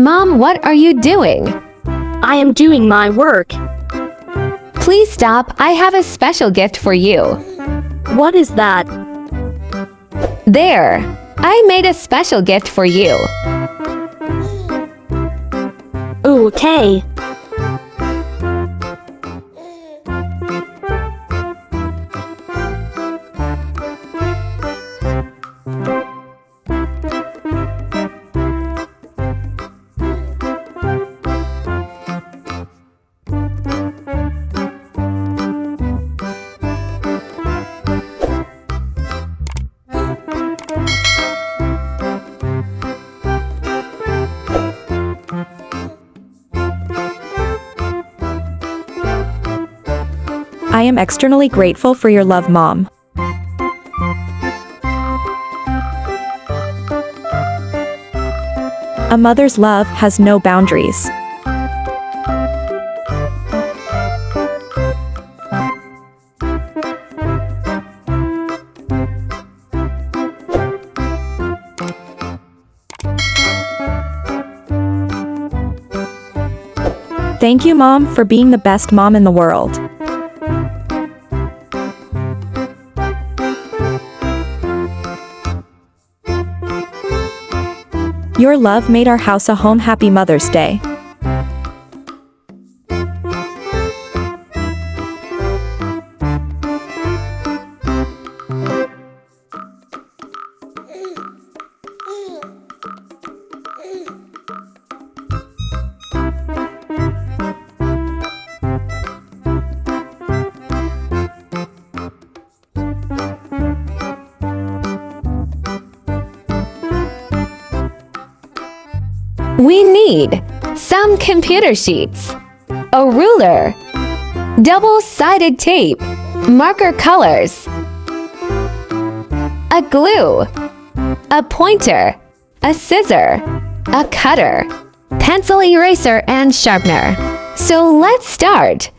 Mom, what are you doing? I am doing my work. Please stop, I have a special gift for you. What is that? There, I made a special gift for you. Okay. I am externally grateful for your love, Mom. A mother's love has no boundaries. Thank you, Mom, for being the best mom in the world. Your love made our house a home. Happy Mother's Day. We need some computer sheets, a ruler, double-sided tape, marker colors, a glue, a pointer, a scissor, a cutter, pencil eraser, and sharpener. So let's start.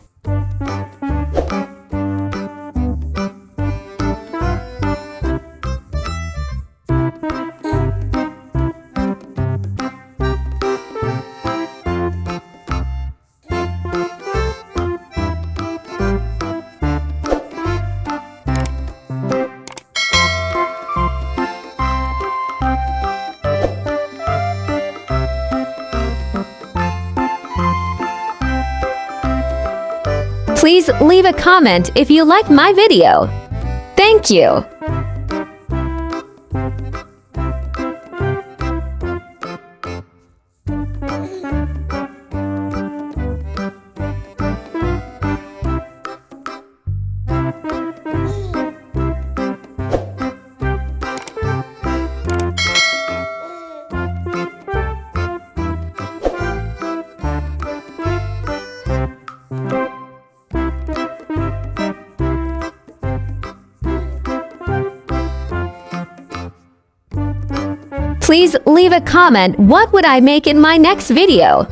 Please leave a comment if you like my video. Thank you. Please leave a comment, what would I make in my next video?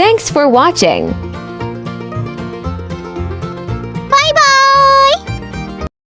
Thanks for watching.